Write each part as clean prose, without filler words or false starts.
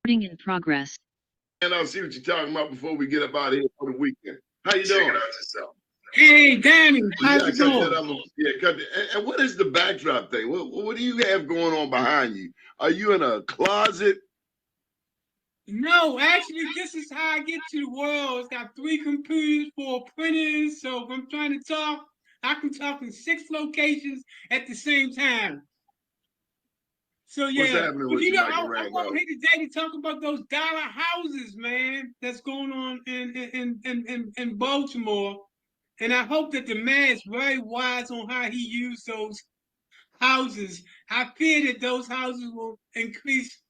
In progress. And I'll see what you're talking about before we get up out of here for the weekend. How you doing? Hey, Danny, how's it Cut going? that up. Yeah, cut that. And what is the backdrop thing? What do you have going on behind you? Are you in a closet? No, actually, this is how I get to the world. It's got 3 computers, 4 printers. So if I'm trying to talk, I can talk in 6 locations at the same time. So What's yeah, happening but with you you, know, Michael I'm Randolph? over here today to talk about those dollar houses, man. That's going on in Baltimore, and I hope that the man is very wise on how he used those houses. I fear that those houses will increase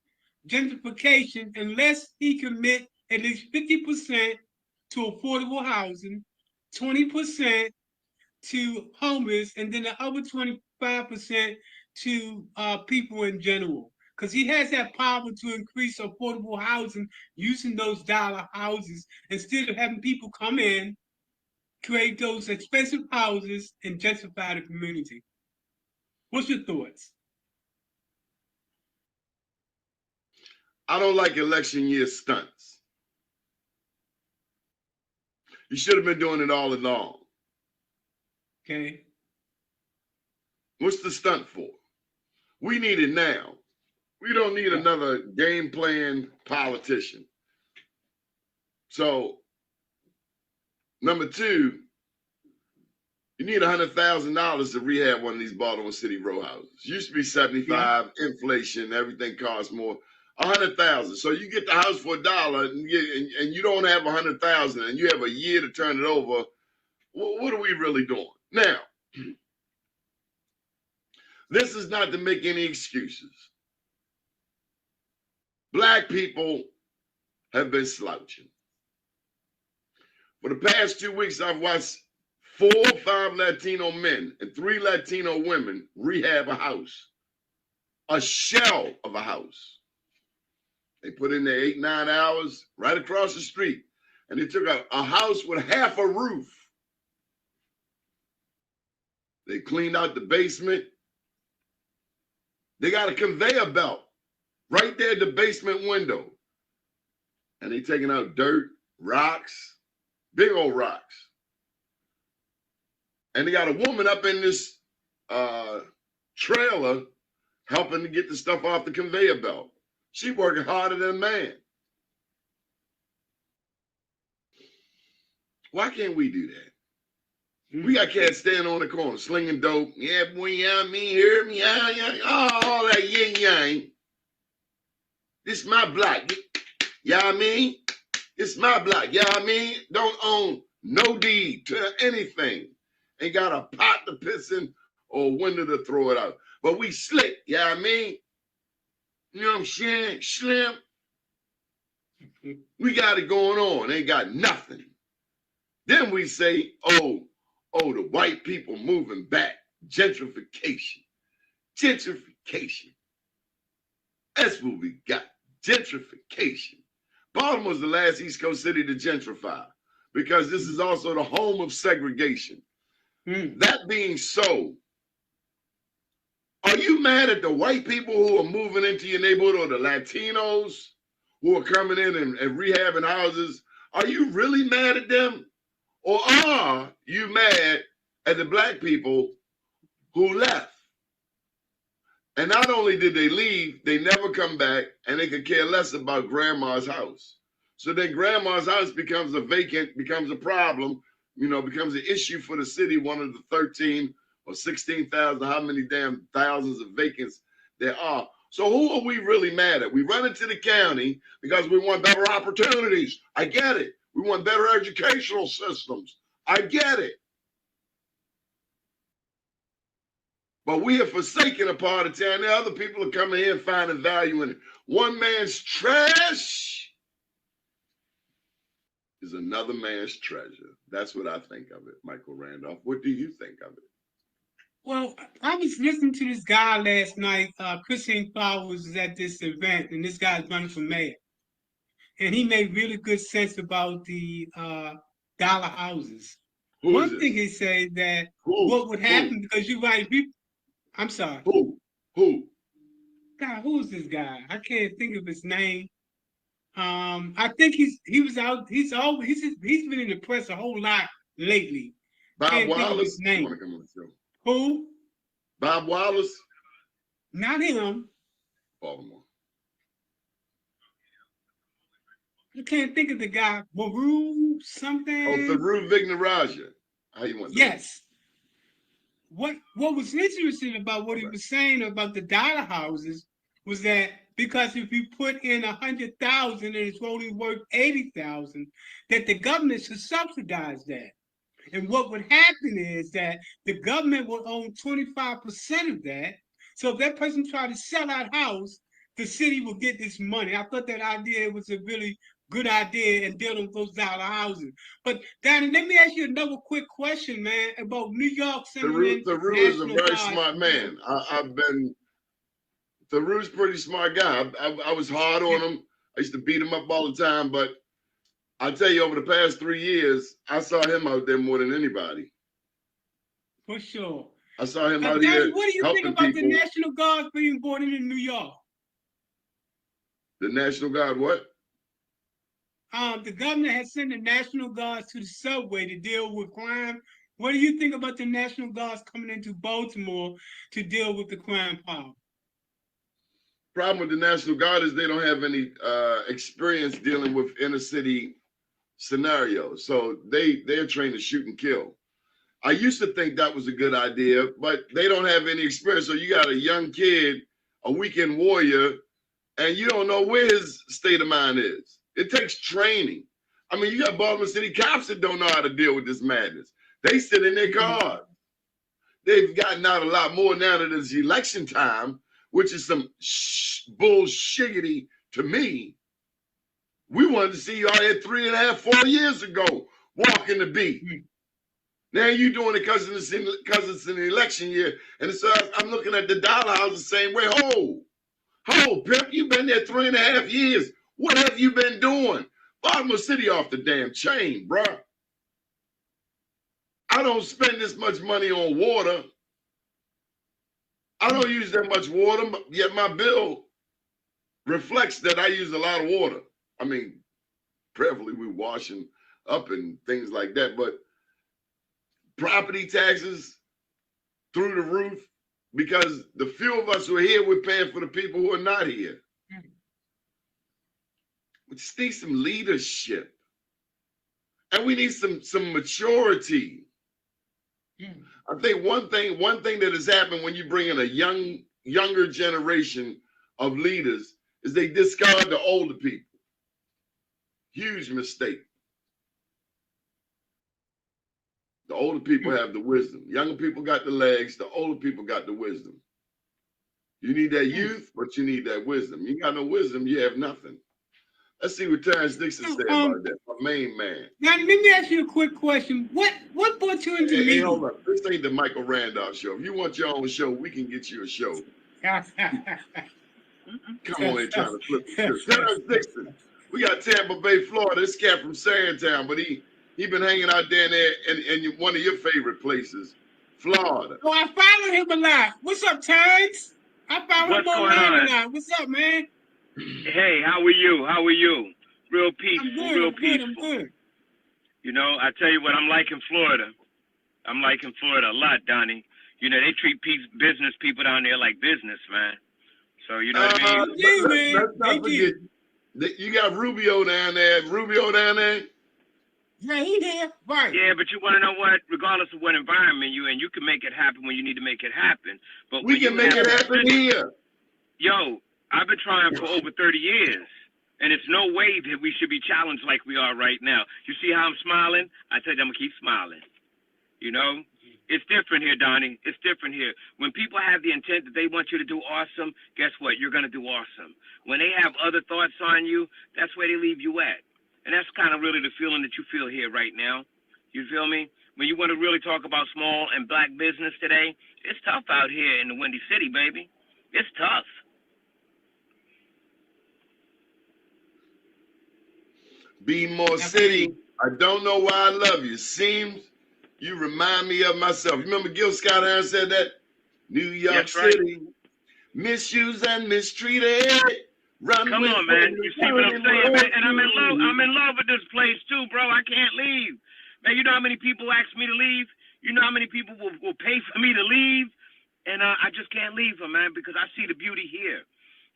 gentrification unless he commit at least 50% to affordable housing, 20% to homeless, and then the other 25% to people in general. Because he has that power to increase affordable housing using those dollar houses instead of having people come in, create those expensive houses, and gentrify the community. What's your thoughts? I don't like election year stunts. You should have been doing it all along. Okay. What's the stunt for? We need it now. We don't need another game playing politician. So, number two, you need $100,000 to rehab one of these Baltimore City row houses. Used to be 75, inflation, everything costs more. 100,000. So you get the house for $1 and you don't have 100,000 and you have a year to turn it over. What are we really doing? Now, this is not to make any excuses. Black people have been slouching. For the past 2 weeks, I've watched 4 or 5 Latino men and 3 Latino women rehab a house, a shell of a house. They put in their 8, 9 hours right across the street, and they took a house with half a roof. They cleaned out the basement. They got a conveyor belt right there at the basement window. And they taking out dirt, rocks, big old rocks. And they got a woman up in this trailer helping to get the stuff off the conveyor belt. She working harder than a man. Why can't we do that? We got cats standing on the corner, slinging dope. Yeah, boy, yeah, me, hear me, yeah, all that yin yang. This my block. Yeah, I mean, it's my block. Yeah, I mean, don't own no deed to anything. Ain't got a pot to piss in or a window to throw it out. But we slick. Yeah, I mean, you know what I'm saying? Slim. We got it going on. Ain't got nothing. Then we say, oh, the white people moving back. Gentrification. Gentrification. That's what we got. Gentrification. Baltimore's the last East Coast city to gentrify because this is also the home of segregation. That being so, are you mad at the white people who are moving into your neighborhood or the Latinos who are coming in and rehabbing houses? Are you really mad at them? Or are you mad at the black people who left? And not only did they leave, they never come back and they could care less about grandma's house. So then grandma's house becomes a vacant, becomes a problem, becomes an issue for the city, one of the 13 or 16,000, how many damn thousands of vacants there are. So who are we really mad at? We run into the county because we want better opportunities. I get it. We want better educational systems. I get it. But we have forsaken a part of town. Now other people are coming here and finding value in it. One man's trash is another man's treasure. That's what I think of it, Michael Randolph. What do you think of it? Well, I was listening to this guy last night. Christine Flowers was at this event, and this guy's running for mayor. And he made really good sense about the dollar houses. One thing he said that what would happen, because you're right, I'm sorry. Who? God, who's this guy? I can't think of his name. I think he was out. He's been in the press a whole lot lately. Bob Can't think of his Wallace, you want name. to come on the show? Who? Bob Wallace, Not him. Baltimore. I can't think of the guy. Baru Oh, something. Farouk Vignaraja. How you want that? Yes. What was interesting about what he Right. was saying about the dollar houses was that because if you put in 100,000 and it's only worth 80,000, that the government should subsidize that. And what would happen is that the government will own 25% of that. So if that person tried to sell that house, the city will get this money. I thought that idea was a really good idea in dealing with those dollar houses. But Danny, let me ask you another quick question, man, about New York sending in Farouk is a National very Guard. smart man. I've been Farouk's a pretty smart guy. I was hard on him. I used to beat him up all the time, but I'll tell you, over the past 3 years, I saw him out there more than anybody. For sure. I saw him out Danny, here what do you think helping about people. the National Guard being brought in New York? The National Guard, what? The governor has sent the National Guards to the subway to deal with crime. What do you think about the National Guards coming into Baltimore to deal with the crime problem? Problem with the National Guard is they don't have any experience dealing with inner city scenarios. So they're trained to shoot and kill. I used to think that was a good idea, but they don't have any experience. So you got a young kid, a weekend warrior, and you don't know where his state of mind is. It takes training. I mean, you got Baltimore City cops that don't know how to deal with this madness. They sit in their cars. They've gotten out a lot more now that it's election time, which is some bullshiggity to me. We wanted to see you out here 3.5, 4 years ago walking the beat. Now you doing it because it's an election year. And so I'm looking at the dollar house the same way. Ho, pimp, you've been there 3.5 years. What have you been doing? Baltimore City off the damn chain, bruh. I don't spend this much money on water. I don't use that much water, yet my bill reflects that I use a lot of water. I mean, preferably we washing up and things like that, but property taxes through the roof because the few of us who are here, we're paying for the people who are not here. We just need some leadership. And we need some maturity. I think one thing that has happened when you bring in a younger generation of leaders is they discard the older people. Huge mistake. The older people have the wisdom. Younger people got the legs. The older people got the wisdom. You need that youth, but you need that wisdom. You got no wisdom, you have nothing. Let's see what Terrence Dixon said about that. My main man. Now, let me ask you a quick question. What brought you into Hey, hold up. This ain't the Michael Randolph show. If you want your own show, we can get you a show. Come on in trying to flip the script. Terrence Dixon. We got Tampa Bay, Florida. This cat from Sandtown, but he been hanging out down there in one of your favorite places, Florida. Oh, I follow him a lot. What's up, Terrence? I follow him online a lot. What's up, man? Hey, how are you? How are you? Real peaceful, real peaceful. I'm good. You know, I tell you what I'm like in Florida. I'm liking Florida a lot, Donnie. You know, they treat business people down there like business, man. So, you know what I mean? Let's not forget, you got Rubio down there. Yeah, he there. Right. Yeah, but you want to know what? Regardless of what environment you're in, you can make it happen when you need to make it happen. But we can make it happen here. Yo, I've been trying for over 30 years, and it's no way that we should be challenged like we are right now. You see how I'm smiling? I said I'm going to keep smiling. You know? It's different here, Donnie. It's different here. When people have the intent that they want you to do awesome, guess what? You're going to do awesome. When they have other thoughts on you, that's where they leave you at. And that's kind of really the feeling that you feel here right now. You feel me? When you want to really talk about small and black business today, it's tough out here in the Windy City, baby. It's tough. Be more city. I don't know why I love you. Seems you remind me of myself. You remember Gil Scott-Heron said that? New York City. Misused and mistreated. Run Come with on, man. You see what I'm saying, man? And I'm in love with this place too, bro. I can't leave. Man, you know how many people ask me to leave? You know how many people will pay for me to leave? And I just can't leave them, man, because I see the beauty here.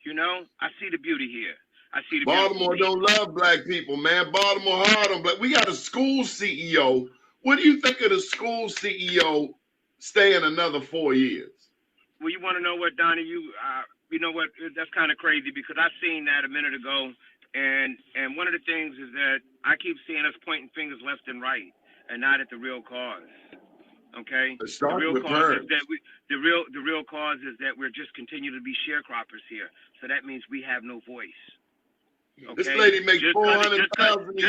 You know, I see the beauty here. I see the Baltimore don't love black people, man. Baltimore hard on black. We got a school CEO. What do you think of the school CEO staying another 4 years? Well, you want to know what, Donnie? You know what? That's kind of crazy because I seen that a minute ago, and one of the things is that I keep seeing us pointing fingers left and right, and not at the real cause. Okay, the real cause is that the real cause is that we're just continue to be sharecroppers here. So that means we have no voice. Okay? This lady makes $400,000 a year.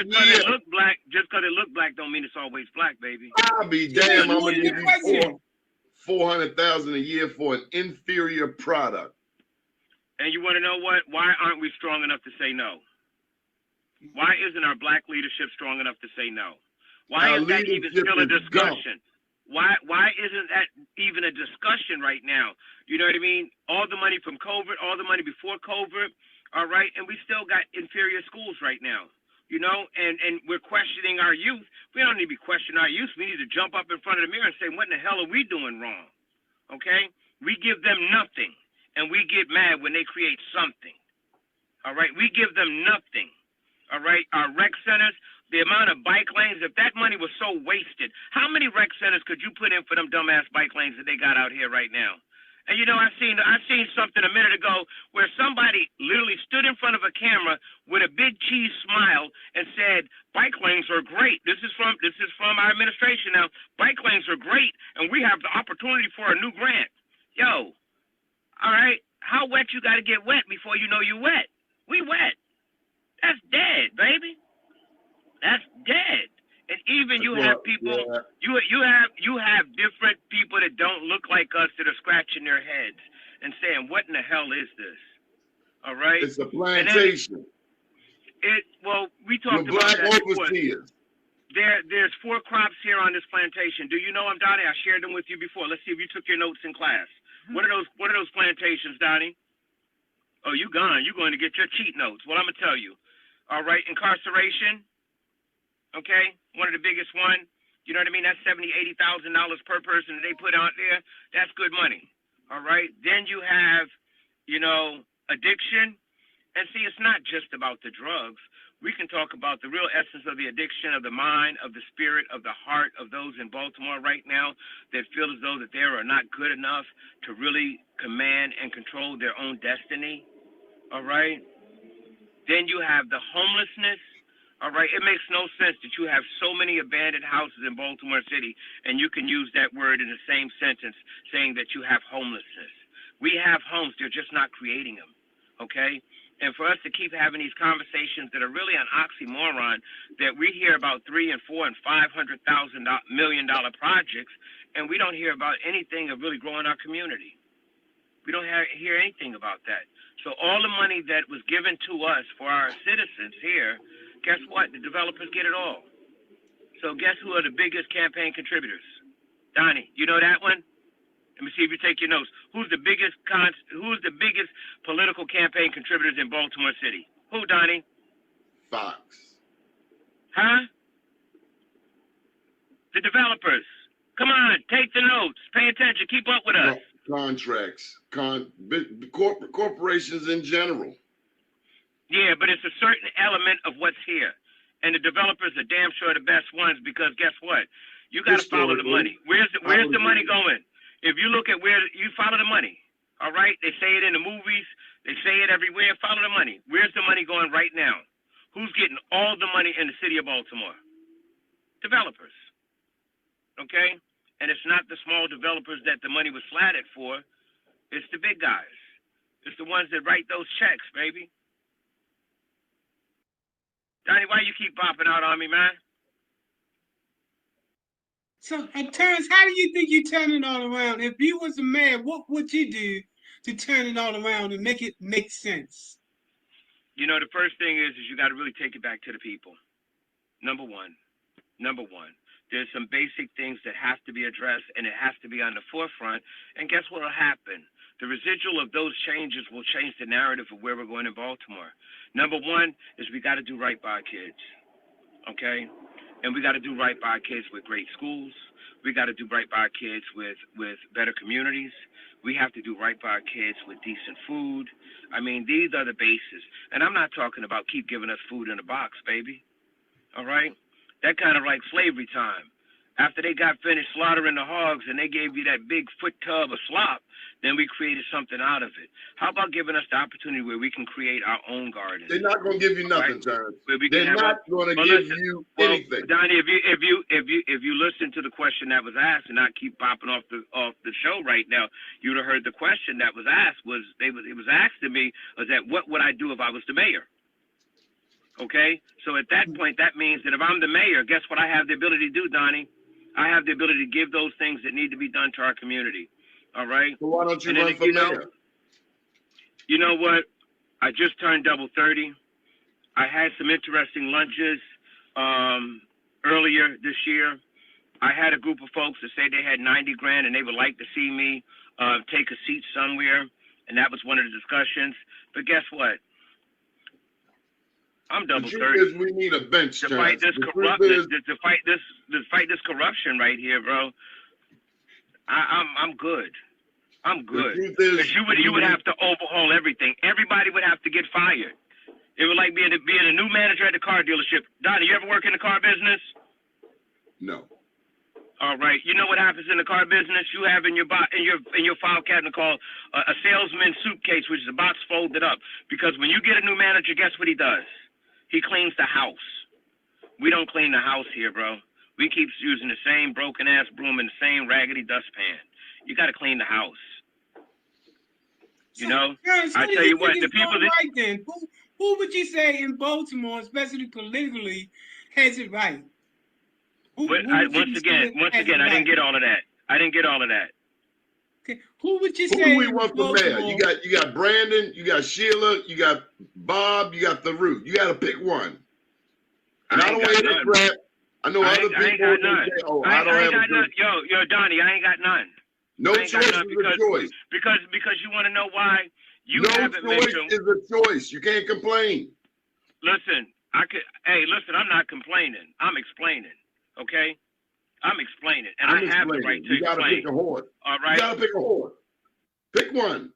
Just because it look black don't mean it's always black, baby. I'll be damn. I'm gonna give you $400,000 a year for an inferior product. And you want to know what? Why aren't we strong enough to say no? Why isn't our black leadership strong enough to say no? Why is that even still a discussion? Why isn't that even a discussion right now? You know what I mean? All the money from COVID, all the money before COVID, all right? And we still got inferior schools right now, you know? And we're questioning our youth. We don't need to be questioning our youth. We need to jump up in front of the mirror and say, what in the hell are we doing wrong? Okay? We give them nothing, and we get mad when they create something, all right? We give them nothing, all right? Our rec centers, the amount of bike lanes, if that money was so wasted, how many rec centers could you put in for them dumbass bike lanes that they got out here right now? And you know, I seen something a minute ago where somebody literally stood in front of a camera with a big cheese smile and said, "Bike lanes are great. This is from our administration now. Bike lanes are great, and we have the opportunity for a new grant." Yo, all right, how wet you got to get wet before you know you wet? We wet. That's dead, baby. That's dead. And even you have people, you have different people that don't look like us that are scratching their heads and saying, "What in the hell is this?" All right. It's a plantation. We talked about that before. Overseers. There's 4 crops here on this plantation. Do you know them, Donnie? I shared them with you before. Let's see if you took your notes in class. What are those plantations, Donnie? Oh, you gone. You're going to get your cheat notes. Well, I'm gonna tell you. All right, incarceration. Okay, one of the biggest one. You know what I mean? That's $70,000, $80,000 per person that they put out there. That's good money. All right. Then you have, you know, addiction. And see, it's not just about the drugs. We can talk about the real essence of the addiction of the mind, of the spirit, of the heart of those in Baltimore right now that feel as though that they are not good enough to really command and control their own destiny. All right. Then you have the homelessness. All right, it makes no sense that you have so many abandoned houses in Baltimore City, and you can use that word in the same sentence, saying that you have homelessness. We have homes, they're just not creating them, okay? And for us to keep having these conversations that are really an oxymoron, that we hear about $300,000 and $400,000 and $500,000 million projects, and we don't hear about anything of really growing our community. We don't hear anything about that. So all the money that was given to us for our citizens here, guess what? The developers get it all. So guess who are the biggest campaign contributors? Donnie, you know that one? Let me see if you take your notes. Who's the biggest political campaign contributors in Baltimore City? Who, Donnie? Fox. Huh? The developers. Come on, take the notes. Pay attention. Keep up with us. Contracts. Corporations in general. Yeah, but it's a certain element of what's here. And the developers are damn sure the best ones because guess what? You got to follow the money. Where's the money going? If you look at where you follow the money, all right? They say it in the movies. They say it everywhere. Follow the money. Where's the money going right now? Who's getting all the money in the city of Baltimore? Developers. Okay? And it's not the small developers that the money was slatted for. It's the big guys. It's the ones that write those checks, baby. Donnie, why you keep popping out on me, man? So, Terrence, how do you think you turn it all around? If you was a man, what would you do to turn it all around and make it make sense? You know, the first thing is you got to really take it back to the people. Number one. There's some basic things that have to be addressed, and it has to be on the forefront. And guess what will happen? The residual of those changes will change the narrative of where we're going in Baltimore. Number one is we got to do right by our kids, okay? And we got to do right by our kids with great schools. We got to do right by our kids with better communities. We have to do right by our kids with decent food. I mean, these are the bases. And I'm not talking about keep giving us food in a box, baby. All right? That kind of like slavery time. After they got finished slaughtering the hogs and they gave you that big foot tub of slop, then we created something out of it. How about giving us the opportunity where we can create our own gardens? They're not going to give you nothing, right? Terrence. They're not going to give you anything. Donnie, if you listen to the question that was asked and not keep popping off the show right now, you'd have heard the question that was asked it was asked to me was that what would I do if I was the mayor? Okay, so at that point, that means that if I'm the mayor, guess what I have the ability to do, Donnie? I have the ability to give those things that need to be done to our community. All right. So why don't you run for mayor? You know what? I just turned double 30. I had some interesting lunches earlier this year. I had a group of folks that say they had 90 grand and they would like to see me take a seat somewhere, and that was one of the discussions. But guess what? I'm double 30. We need a bench to fight this corruption. To fight this corruption right here, bro. I'm good. I'm good. Because you would have to overhaul everything. Everybody would have to get fired. It would like being a new manager at the car dealership. Donnie, you ever work in the car business? No. All right. You know what happens in the car business? You have in your file cabinet called a salesman's suitcase, which is a box folded up. Because when you get a new manager, guess what he does? He cleans the house. We don't clean the house here, bro. We keep using the same broken ass broom and the same raggedy dustpan. You got to clean the house. You know? I tell you what, the people that right then, who would you say in Baltimore, especially politically, has it right? Once again, I didn't get all of that. Okay. Who would you say? Who do we want for mayor? You got Brandon, you got Sheila, you got Bob, you got Tharoot. You got to pick one. And I don't want to hear crap. I know other people say, I don't have none. Yo, Donnie, I ain't got none. No choice is a choice. Because you want to know why haven't mentioned. No choice is a choice. You can't complain. Listen, I'm not complaining. I'm explaining. Okay? I'm explaining, and I have the right to explain. You gotta pick a horse. All right? You gotta pick a horse. Pick one.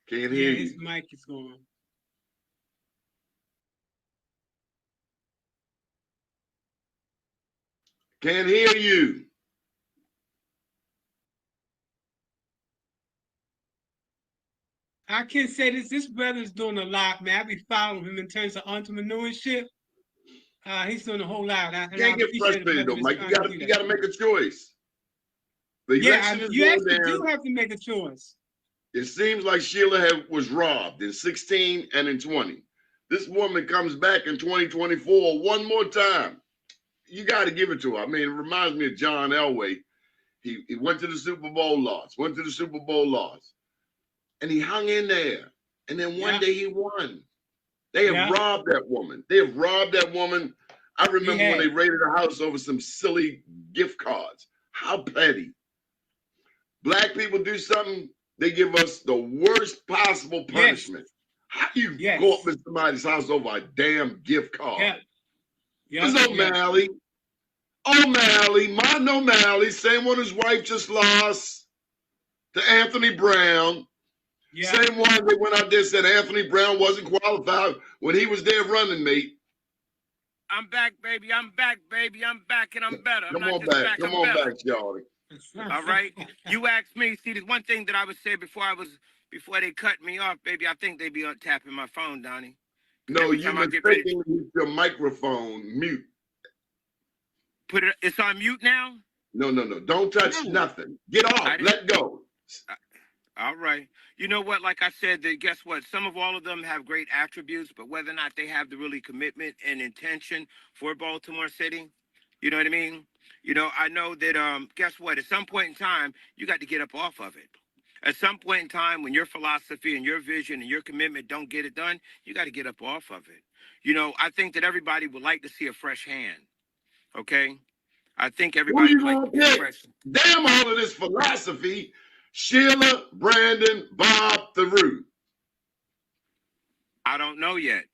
Can't hear you. His mic is going. Can't hear you. I can say this brother's doing a lot, man. I be following him in terms of entrepreneurship. He's doing a whole lot. You can't get frustrated though, Mike. You gotta make a choice. The election is you actually down. do have to make a choice. It seems like Sheila was robbed in 16 and in 20. This woman comes back in 2024 one more time. You got to give it to her. I mean, it reminds me of John Elway. He went to the Super Bowl loss, and he hung in there. And then one day he won. They have robbed that woman. I remember when they raided her house over some silly gift cards. How petty. Black people do something, they give us the worst possible punishment. How do you go up in somebody's house over a damn gift card? There's O'Malley. Mon O'Malley, same one his wife just lost to Anthony Brown. Same one that went out there and said Anthony Brown wasn't qualified when he was their running mate. I'm back, baby. I'm back, and I'm better. Come on back, Charlie. All right. You asked me. See, there's one thing that I would say before they cut me off, baby. I think they be tapping my phone, Donnie. No, you mistakenly use your microphone mute. It's on mute now? No. Don't touch nothing. Get off. Let go. All right. You know what? Like I said, guess what? Some of all of them have great attributes, but whether or not they have the really commitment and intention for Baltimore City, you know what I mean? You know, I know that, guess what? At some point in time, you got to get up off of it. At some point in time, when your philosophy and your vision and your commitment don't get it done, you got to get up off of it. You know, I think that everybody would like to see a fresh hand. Okay, I think Who everybody you would like to gonna get a pick? fresh. Damn all of this philosophy. Sheila, Brandon, Bob, the Root. I don't know yet.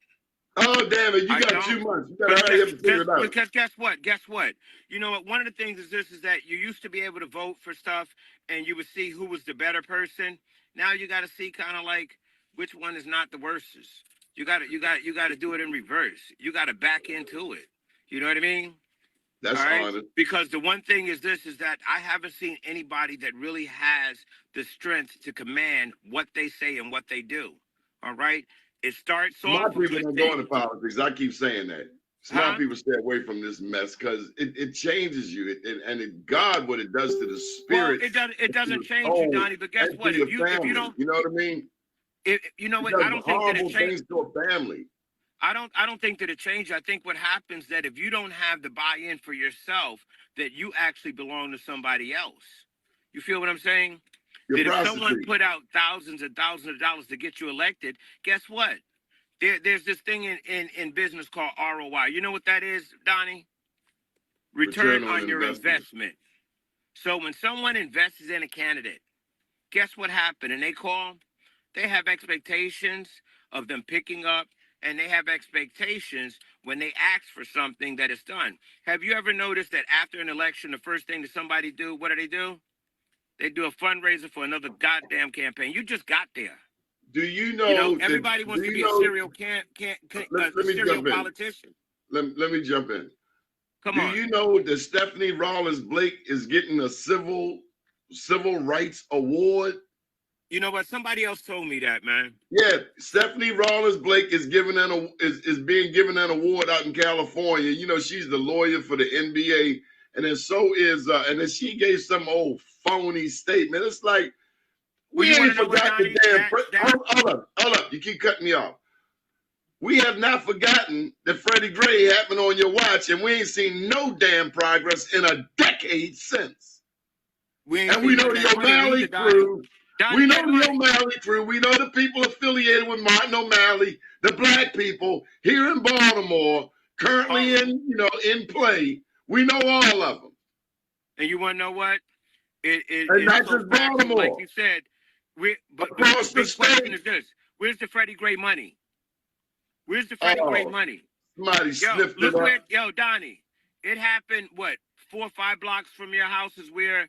Oh, damn it. You I got don't. 2 months. You gotta hurry up and figure it out. Because guess what? Guess what? You know what? One of the things is this: is that you used to be able to vote for stuff, and you would see who was the better person. Now you got to see kind of like which one is not the worstest. You got to do it in reverse. You got to back into it. You know what I mean? That's All right. honest. Because the one thing is this: is that I haven't seen anybody that really has the strength to command what they say and what they do. All right. It starts Smart off with people good don't go into things. politics. I keep saying that. Smart Huh? people stay away from this mess because it changes you. God, what it does to the Well, spirit, it doesn't change you, oh, Donnie. But guess and to what? your If you family. don't, You know what I mean? you know It what? does I don't think that it horrible change. things to a family. I don't think that it changed. I think what happens that if you don't have the buy-in for yourself, that you actually belong to somebody else. You feel what I'm saying? You're That if someone prostitute. put out thousands and thousands of dollars to get you elected, guess what? There's this thing in business called ROI. You know what that is, Donnie? Return Return on on your investment. investment. So when someone invests in a candidate, guess what happened? And they have expectations of them picking up, and they have expectations when they ask for something that is done. Have you ever noticed that after an election, the first thing that somebody do, what do? They do a fundraiser for another goddamn campaign. You just got there. Do you You know, know that? everybody Do wants to you be a know? Let me serial jump in. politician. Let me jump in. Come Do on. you know that Stephanie Rawlings Blake is getting a civil rights award? You know what? Somebody else told me that, man. Yeah, Stephanie Rawlings Blake is being given an award out in California. You know, she's the lawyer for the NBA, and then so is and then she gave some old phony statement. It's like Well, we you want ain't to know what, forgot the Donnie? damn. That Hold up! You keep cutting me off. We have not forgotten that Freddie Gray happened on your watch, and we ain't seen no damn progress in a decade since. we ain't And we seen none know of the that money O'Malley either, Donnie. crew. Donnie, We know that the money. O'Malley crew. We know the people affiliated with Martin O'Malley, the black people here in Baltimore, currently in play. We know all of them. And you want to know what? And It's not so just factual, like Baltimore, you said. But the across the big question state. is this: where's the Freddie Gray money? Where's the Freddie Gray Oh, money? somebody Yo, sniffed it look up. where, yo, Donnie. It happened. What, 4 or 5 blocks from your house is where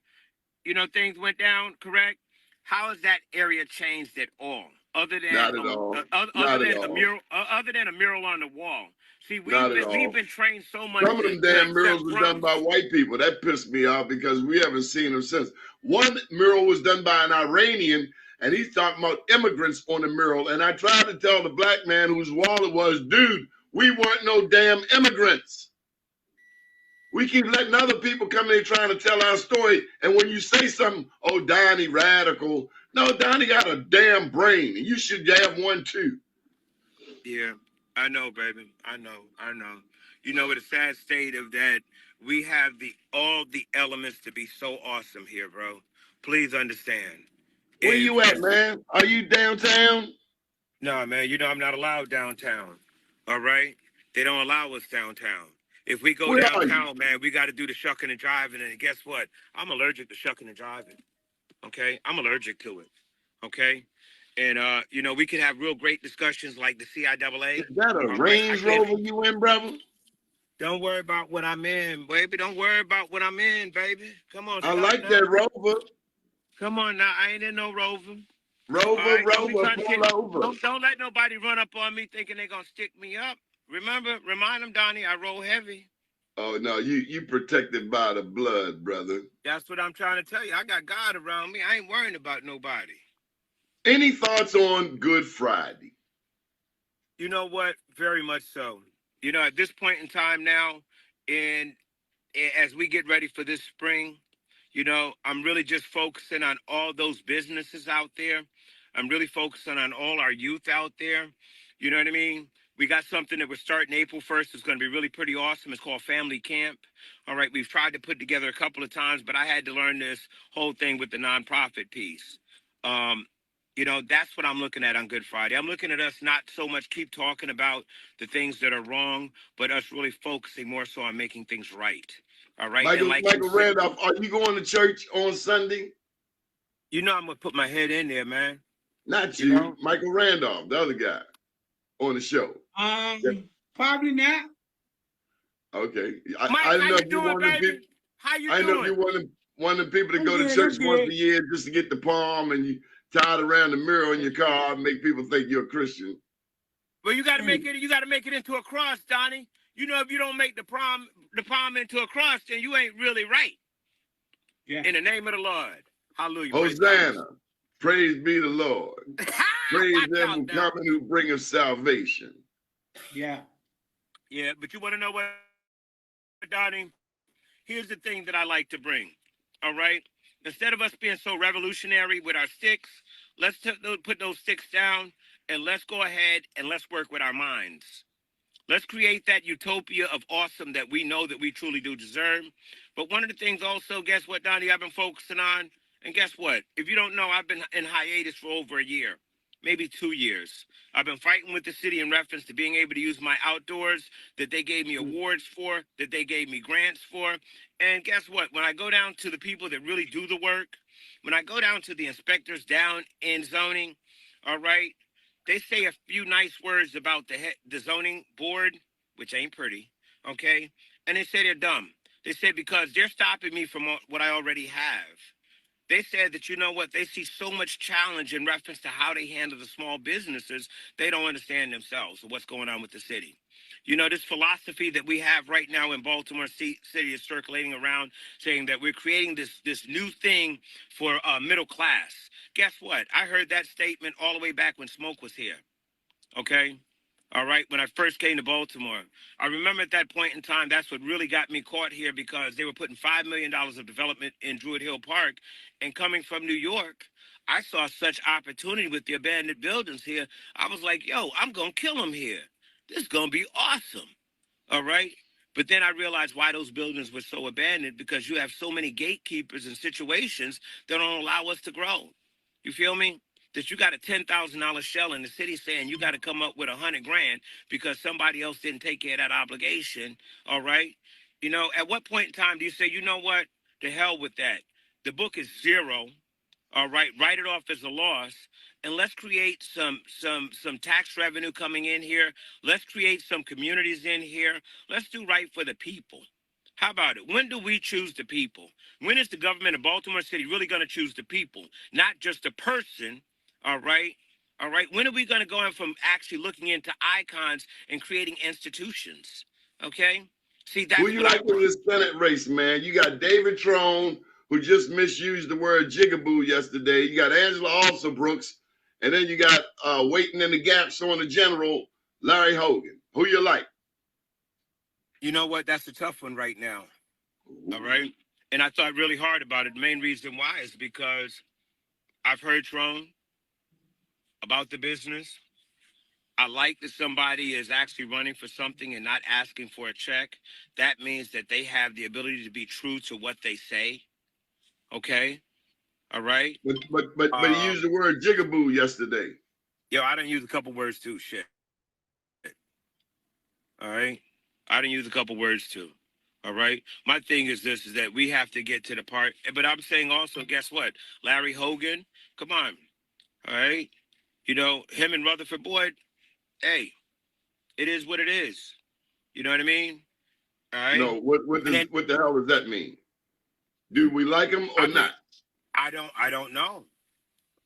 things went down. Correct? How has that area changed at all? Other than Not at all. other Not at than a all. mural, other than a mural on the wall. See, Not at we've all. been trained so much Some of them to damn murals accept were done crumbs. by white people. That pissed me off because we haven't seen them since. One mural was done by an Iranian, and he's talking about immigrants on the mural. And I tried to tell the black man whose wall it was, dude, we weren't no damn immigrants. We keep letting other people come in trying to tell our story. And when you say something, oh, Donnie radical. No, Donnie got a damn brain, and you should have one too. Yeah, I know, baby. I know. You know, it's a sad state of that. We have all the elements to be so awesome here, bro. Please understand. Where you at, man? Are you downtown? No, man. You know I'm not allowed downtown. All right, they don't allow us downtown. If we go Where are you? downtown, man, we got to do the shucking and driving. And guess what? I'm allergic to shucking and driving. Okay, I'm allergic to it. Okay, and we could have real great discussions like the CIAA. Is that a All right, I Range can't. Rover you in, brother? Don't worry about what I'm in, baby. Don't worry about what I'm in, baby. Come on, I stop like now. that Rover. Come on now. I ain't in no Rover. All Rover, right, don't be Rover, trying to pull over. don't let nobody run up on me thinking they're gonna stick me up. Remind them, Donnie, I roll heavy. Oh no, you protected by the blood, brother. That's what I'm trying to tell you. I got God around me. I ain't worrying about nobody. Any thoughts on Good Friday? You know what? Very much so. At this point in time now, and as we get ready for this spring, I'm really just focusing on all those businesses out there. I'm really focusing on all our youth out there. You know what I mean? We got something that we're starting April 1st. It's going to be really pretty awesome. It's called Family Camp. All right. We've tried to put together a couple of times, but I had to learn this whole thing with the nonprofit piece. You know, that's what I'm looking at on Good Friday. I'm looking at us not so much keep talking about the things that are wrong, but us really focusing more so on making things right. All right. And like you Michael said, Randolph, are you going to church on Sunday? you know, I'm gonna put my head in there, man. Not You you, know, Michael Randolph, the other guy on the show. Yep. Probably not. Okay. Mike, I how know you if you doing, wanted people, baby? How you I know if doing? you wanted people to I'm go to good. church I'm once good. a year just to get the palm and you tie it around the mirror in your car and make people think you're a Christian. Well, you got to Hey, make it. You got to make it into a cross, Donnie. You know, if you don't make the palm into a cross, then you ain't really right. yeah. In the name of the Lord, hallelujah, praise God. Hosanna. Praise be the Lord. Praise Watch them out who now. come and who bring us salvation. Yeah. Yeah, but you want to know what, Donnie? Here's the thing that I like to bring. All right, instead of us being so revolutionary with our sticks, let's put those sticks down and let's go ahead and let's work with our minds. Let's create that utopia of awesome that we know that we truly do deserve. But one of the things also, guess what, Donnie, I've been focusing on? And guess what? If you don't know, I've been in hiatus for over a year, maybe 2 years. I've been fighting with the city in reference to being able to use my outdoors that they gave me awards for, that they gave me grants for. And guess what? When I go down to the people that really do the work, when I go down to the inspectors down in zoning, all right, they say a few nice words about the zoning board, which ain't pretty, okay? And they say they're dumb. They say because they're stopping me from what I already have. They said that, you know what, they see so much challenge in reference to how they handle the small businesses, they don't understand themselves or what's going on with the city. You know, this philosophy that we have right now in Baltimore City is circulating around saying that we're creating this new thing for middle class. Guess what? I heard that statement all the way back when Smoke was here. Okay? All right, when I first came to Baltimore. I remember at that point in time, that's what really got me caught here because they were putting $5 million of development in Druid Hill Park. And coming from New York, I saw such opportunity with the abandoned buildings here. I was like, yo, I'm going to kill them here. This is going to be awesome. All right. But then I realized why those buildings were so abandoned because you have so many gatekeepers and situations that don't allow us to grow. You feel me? That you got a $10,000 shell in the city saying you got to come up with $100,000 because somebody else didn't take care of that obligation. All right. You know, at what point in time do you say, you know what? The hell with that. The book is zero. All right, write it off as a loss, and let's create some tax revenue coming in here. Let's create some communities in here. Let's do right for the people. How about it? When do we choose the people? When is the government of Baltimore City really going to choose the people, not just a person? All right. All right. When are we going to go in from actually looking into icons and creating institutions? Okay. See, Who that's you what I like in want. this Senate race, man? You got David Trone, who just misused the word jigaboo yesterday. You got Angela Alsobrooks, and then you got waiting in the gaps on the general, Larry Hogan. Who you like? You know what? That's a tough one right now. All right. And I thought really hard about it. The main reason why is because I've heard Trone about the business. I like that somebody is actually running for something and not asking for a check. That means that they have the ability to be true to what they say. Okay. All right. But he used the word jigaboo yesterday. Yo, I didn't use a couple words too. Shit. All right. I didn't use a couple words too. All right. My thing is this is that we have to get to the part. But I'm saying also, guess what? Larry Hogan, come on. All right. You know, him and Rutherford Boyd, hey, it is what it is. You know what I mean? All right. No, And then what the hell does that mean? Do we like him or I mean, not? I don't know.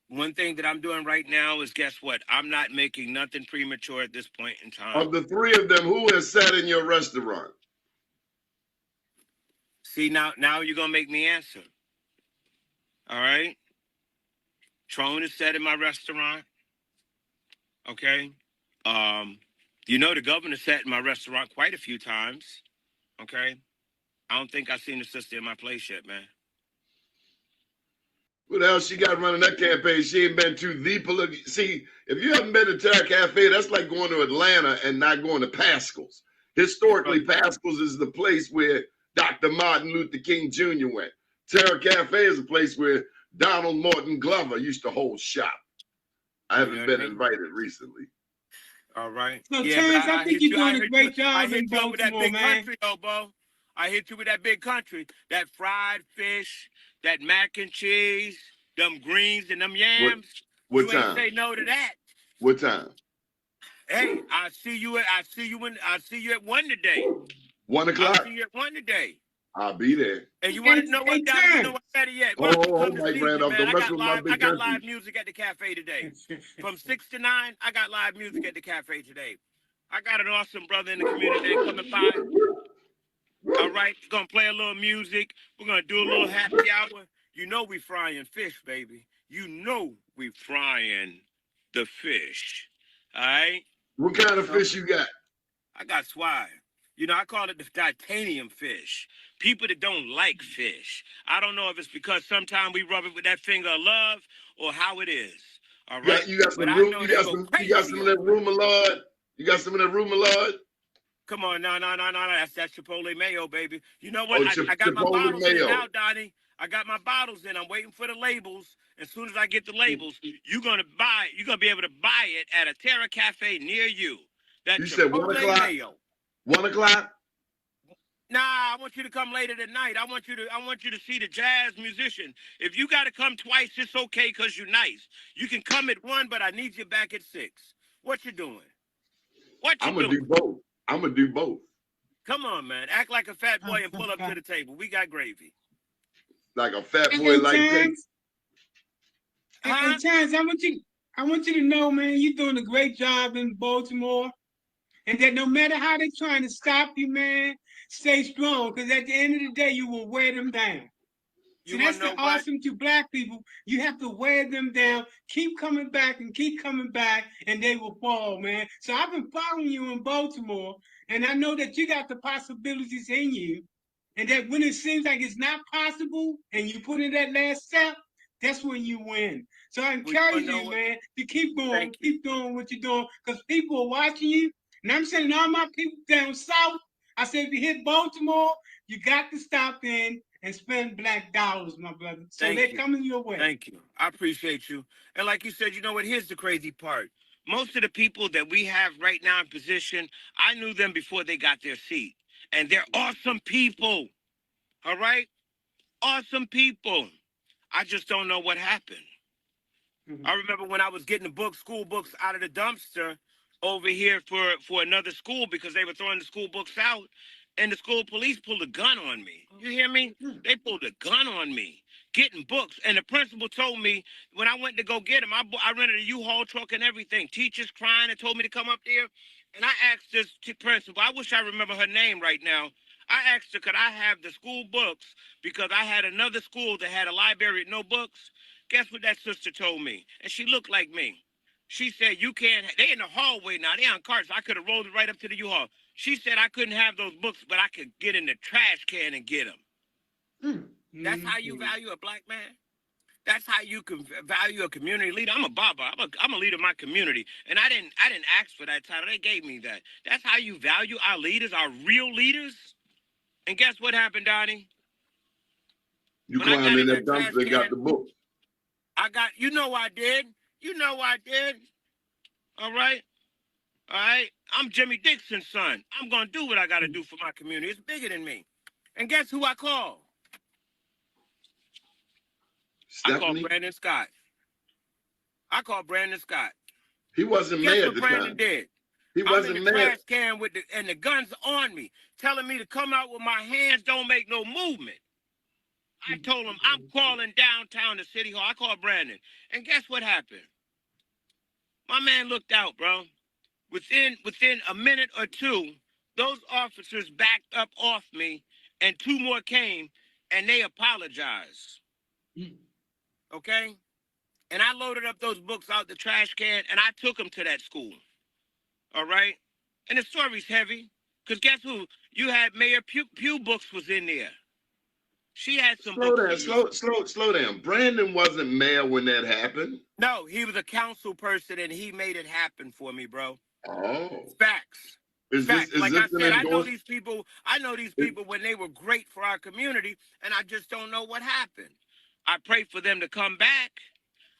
One thing that I'm doing right now is guess what? I'm not making nothing premature at this point in time. Of the three of them, who has sat in your restaurant? See, now you're gonna make me answer. All right. Trone is set in my restaurant. Okay. You know the governor sat in my restaurant quite a few times. Okay. I don't think I've seen the sister in my place yet, man. What else she got running that campaign? She ain't been to the political. See, if you haven't been to Terra Cafe, that's like going to Atlanta and not going to Pascal's. Historically, Pascal's is the place where Dr. Martin Luther King Jr. went. Terra Cafe is a place where Donald Morton Glover used to hold shop. I haven't been invited recently. All right. So, Yeah, Terrence, but I think you're doing a great job I in hit you up with that Baltimore, big man. country, though, Bo. I hit you with that big country. That fried fish, that mac and cheese, them greens and them yams. What you time? Ain't say no to that. What time? Hey, I see you at 1 today. 1 o'clock? I'll see you at 1 today. I'll be there. And you want to know what, Daddy? You know what, better yet? Why don't you come this evening, man? I got live music at the cafe today. From 6 to 9, I got live music at the cafe today. I got an awesome brother in the community coming by. All right, gonna play a little music. We're gonna do a little happy hour. You know we frying fish, baby. You know we frying the fish. All right? What kind of fish you got? I got swine. You know, I call it the titanium fish. People that don't like fish. I don't know if it's because sometimes we rub it with that finger of love or how it is. All right. You got some you got some of that remoulade? You got some of that remoulade? Come on, no. That's Chipotle mayo, baby. You know what? Oh, I got my bottles mayo. in now, Donnie. I got my bottles in. I'm waiting for the labels. As soon as I get the labels, you're gonna be able to buy it at a Terra Cafe near you. That you said 1 o'clock? Mayo. 1 o'clock? Nah, I want you to come later tonight. I want you to see the jazz musician. If you got to come twice, it's okay because you're nice. You can come at 1, but I need you back at 6. What you doing? I'm gonna do both. I'm gonna do both. Come on, man. Act like a fat boy and pull up to the table. We got gravy. Like a fat boy like Terrence, and Terrence, I want you to know, man, you're doing a great job in Baltimore. And that no matter how they're trying to stop you, man, stay strong. Because at the end of the day, you will wear them down. So that's the awesome to Black people. You have to wear them down, keep coming back, and they will fall, man. So I've been following you in Baltimore, and I know that you got the possibilities in you. And that when it seems like it's not possible, and you put in that last step, that's when you win. So I encourage you, man, to keep going, keep doing what you're doing, because people are watching you. And I'm saying all my people down south, I said if you hit Baltimore, you got to stop in and spend Black dollars, my brother. So they're coming your way. Thank you. I appreciate you. And like you said, you know what? Here's the crazy part. Most of the people that we have right now in position, I knew them before they got their seat. And they're awesome people. All right? Awesome people. I just don't know what happened. I remember when I was getting the school books out of the dumpster over here for another school because they were throwing the school books out, and the school police pulled a gun on me. You hear me? They pulled a gun on me getting books, and the principal told me when I went to go get them, I rented a U-Haul truck and everything. Teachers crying and told me to come up there, and I asked this principal, I wish I remember her name right now. I asked her, could I have the school books because I had another school that had a library with no books. Guess what that sister told me? And she looked like me. She said, you can't, they in the hallway now, they on carts. I could have rolled it right up to the U-Haul. She said I couldn't have those books, but I could get in the trash can and get them. That's how you value a Black man? That's how you can value a community leader? I'm a Baba. I'm a leader of my community. And I didn't ask for that title. They gave me that. That's how you value our leaders, our real leaders? And guess what happened, Donnie? You climbed in that dumpster and got the book. You know I did. All right? All right? I'm Jimmy Dixon's son. I'm going to do what I got to do for my community. It's bigger than me. And guess who I called? Stephanie? I called Brandon Scott. He wasn't mad at the time. Brandon did. He wasn't I'm in the mad. trash can and the gun's on me, telling me to come out with my hands, don't make no movement. I told him I'm calling downtown to City Hall. I called Brandon. And guess what happened? My man looked out, bro. Within a minute or two, those officers backed up off me, and 2 more came, and they apologized. Okay? And I loaded up those books out the trash can, and I took them to that school. All right? And the story's heavy, because guess who? You had Mayor Pugh Books was in there. She had some slow down. Brandon wasn't mayor when that happened. No, he was a council person, and he made it happen for me, bro. Oh. Facts. Facts. Like I said, I know these people when they were great for our community, and I just don't know what happened. I pray for them to come back.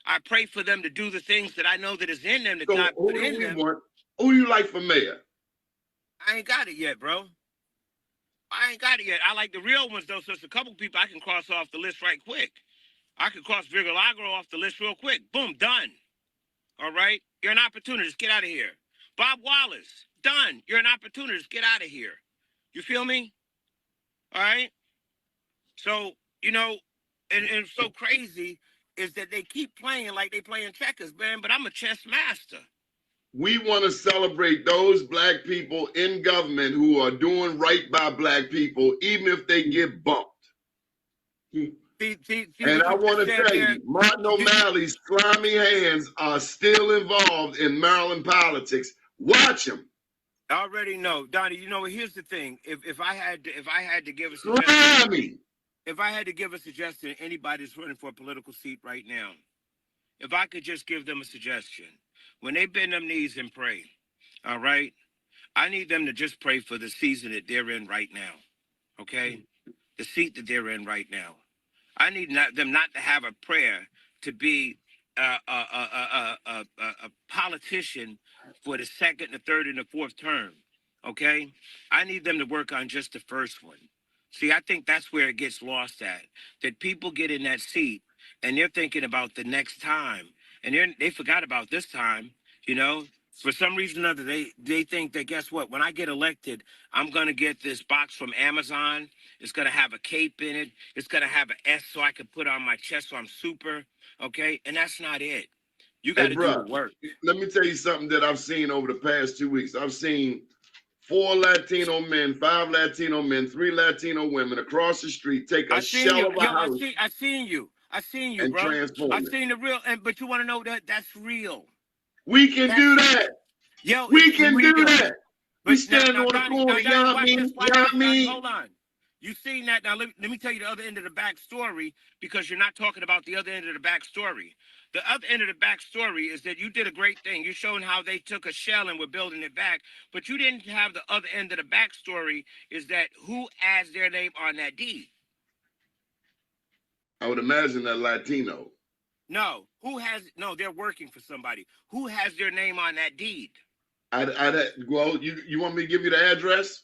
I pray for them to do the things that I know that is in them that So God who put do in we them. want? Who you like for mayor? I ain't got it yet, bro. I ain't got it yet. I like the real ones, though, so it's a couple people I can cross off the list right quick. I can cross Vigilagro off the list real quick. Boom, done. All right? You're an opportunist. Get out of here. Bob Wallace, done. You're an opportunist. Get out of here. You feel me? All right? So, you know, and it's so crazy is that they keep playing like they playing checkers, man, but I'm a chess master. We want to celebrate those black people in government who are doing right by black people, even if they get bumped. See And I want to tell you, Martin O'Malley's slimy hands are still involved in Maryland politics. Watch them. I already know, Donnie. You know, here's the thing: if I had to give a Slimy. suggestion, if I had to give a suggestion to anybody that's running for a political seat right now, if I could just give them a suggestion, when they bend them knees and pray, all right, I need them to just pray for the season that they're in right now, okay, the seat that they're in right now. I need them not to have a prayer to be a politician for the second, the third, and the fourth term. Okay, I need them to work on just the first one. See, I think that's where it gets lost at. That people get in that seat and they're thinking about the next time, and they forgot about this time. You know, for some reason or other, they think that guess what? When I get elected, I'm gonna get this box from Amazon. It's gonna have a cape in it. It's gonna have an S so I can put on my chest so I'm super. Okay, and that's not it. You got to do the work. Let me tell you something that I've seen over the past 2 weeks. I've seen 4 Latino men, 5 Latino men, 3 Latino women across the street take a shell of a house. I seen you, and bro. transform I it. seen the real, but you want to know that's real. We can do that. Yo, we can real. do that. But we stand on the corner. You know what I mean? Hold on. You seen that? Now, let me tell you the other end of the backstory, because you're not talking about the other end of the backstory. The other end of the backstory is that you did a great thing. You're showing how they took a shell and were building it back, but you didn't have the other end of the backstory, is that who adds their name on that deed? I would imagine that Latino. No. No, they're working for somebody. Who has their name on that deed? Well, you want me to give you the address?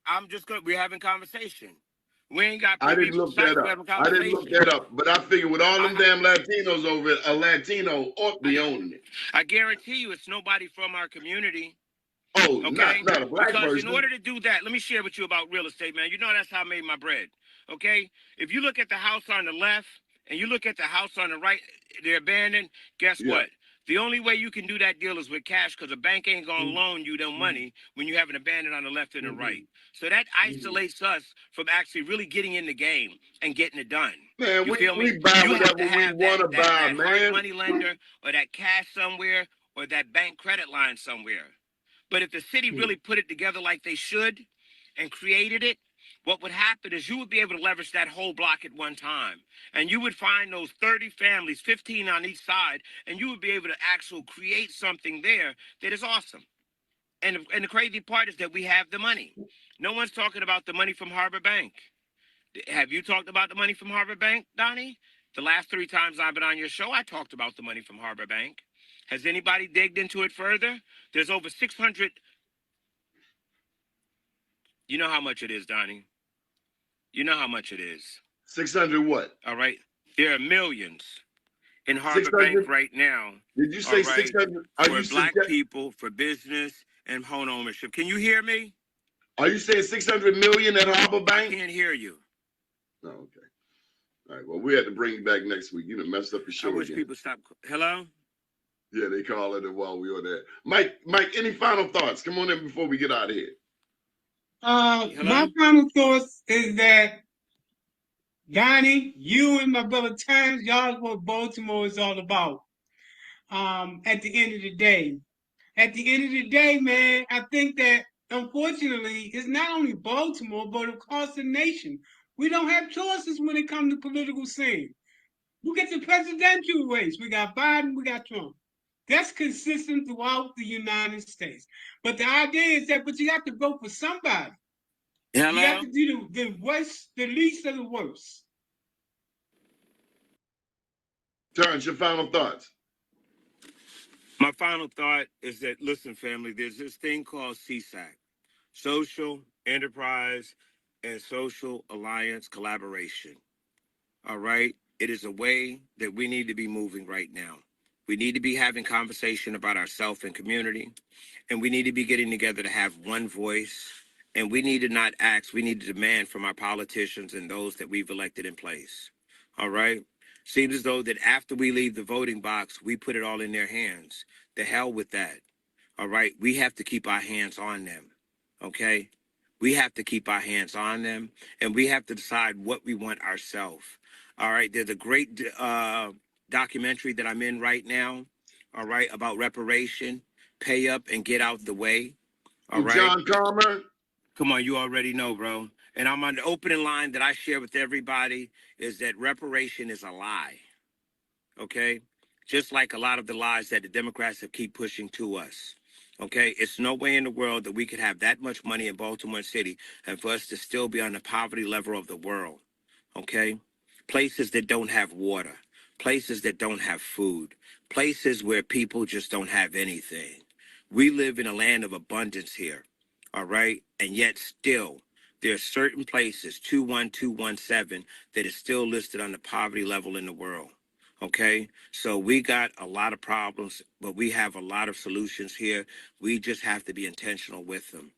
I'm just good. We're having conversation. We ain't got. I didn't look that up. But I figure with all them damn Latinos over it, a Latino ought to be owning it. I guarantee you, it's nobody from our community. Oh, okay? not a black person. Because in order to do that, let me share with you about real estate, man. You know that's how I made my bread. Okay? If you look at the house on the left and you look at the house on the right, they're abandoned. Guess what? The only way you can do that deal is with cash, because a bank ain't going to loan you no money when you have an abandoned on the left and the right. So that isolates us from actually really getting in the game and getting it done. Man, you feel we me? buy You whatever we want to buy, man. Hard money lender or that cash somewhere or that bank credit line somewhere. But if the city really put it together like they should and created it, what would happen is you would be able to leverage that whole block at one time. And you would find those 30 families, 15 on each side, and you would be able to actually create something there that is awesome. And the crazy part is that we have the money. No one's talking about the money from Harbor Bank. Have you talked about the money from Harbor Bank, Donnie? The last 3 times I've been on your show, I talked about the money from Harbor Bank. Has anybody digged into it further? There's over 600. You know how much it is, Donnie. You know how much it is. 600 what? All right. There are millions in Harbor Bank right now. Did you say 600? For black people, for business, and home ownership. Can you hear me? Are you saying 600 million at Harbor Bank? I can't hear you. Oh, okay. All right. Well, we had to bring you back next week. You done messed up the show. I wish people stop. Hello? Yeah, they call it while we were there. Mike, any final thoughts? Come on in before we get out of here. My final thoughts is that, Donnie, you and my brother Terrence, y'all what Baltimore is all about. At the end of the day. At the end of the day, man, I think that, unfortunately, it's not only Baltimore, but across the nation. We don't have choices when it comes to political scene. Look at the presidential race. We got Biden, we got Trump. That's consistent throughout the United States. But the idea is that, but you have to vote for somebody. Hello? You have to do the worst, the least of the worst. Terrence, your final thoughts. My final thought is that, listen, family, there's this thing called CSAC, Social Enterprise and Social Alliance Collaboration. All right? It is a way that we need to be moving right now. We need to be having conversation about ourselves and community, and we need to be getting together to have one voice, and we need to not ask, we need to demand from our politicians and those that we've elected in place. All right? Seems as though that after we leave the voting box, we put it all in their hands. The hell with that. All right? We have to keep our hands on them. Okay? We have to keep our hands on them, and we have to decide what we want ourselves. All right? There's a great documentary that I'm in right now, all right, about reparation. Pay up and get out the way. All right. John Palmer. Come on, you already know, bro. And I'm on the opening line that I share with everybody is that reparation is a lie. Okay? Just like a lot of the lies that the Democrats have keep pushing to us. Okay? It's no way in the world that we could have that much money in Baltimore City and for us to still be on the poverty level of the world. Okay? Places that don't have water, places that don't have food, places where people just don't have anything. We live in a land of abundance here, all right? And yet still, there are certain places, 21217, that is still listed on the poverty level in the world, okay? So we got a lot of problems, but we have a lot of solutions here. We just have to be intentional with them.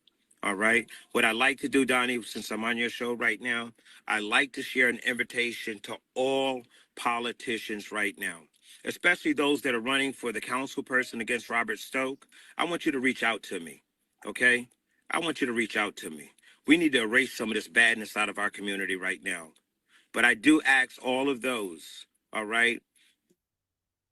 All right. What I like to do, Donnie, since I'm on your show right now, I like to share an invitation to all politicians right now, especially those that are running for the council person against Robert Stoke. I want you to reach out to me. Okay. I want you to reach out to me. We need to erase some of this badness out of our community right now. But I do ask all of those, all right,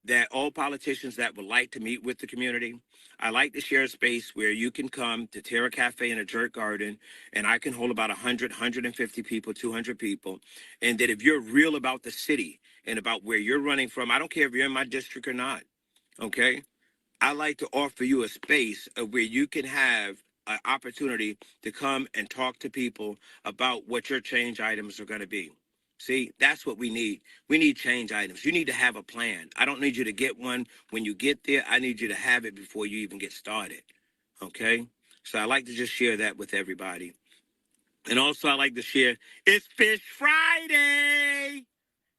that all politicians that would like to meet with the community, I like to share a space where you can come to Terra Cafe in a Jerk Garden, and I can hold about 100, 150 people, 200 people. And that if you're real about the city and about where you're running from, I don't care if you're in my district or not, okay? I like to offer you a space of where you can have an opportunity to come and talk to people about what your change items are going to be. See, that's what we need. We need change items. You need to have a plan. I don't need you to get one when you get there. I need you to have it before you even get started. Okay? So I like to just share that with everybody. And also I like to share, it's Fish Friday.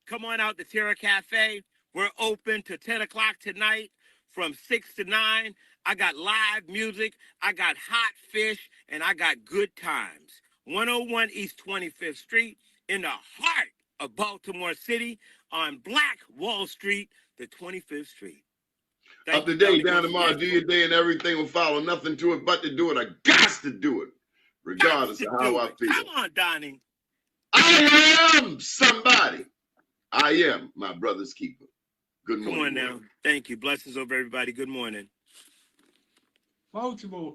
Come on out to Terra Cafe. We're open to 10 o'clock tonight from 6 to 9. I got live music. I got hot fish, and I got good times. 101 East 25th Street in the heart of Baltimore City on Black Wall Street, the 25th Street. Up to date, down tomorrow, do your day and everything will follow. Nothing to it but to do it. I got to do it, regardless of how I feel. Come on, Donnie. I am somebody. I am my brother's keeper. Good morning. Come on now. Thank you. Blessings over everybody. Good morning. Baltimore.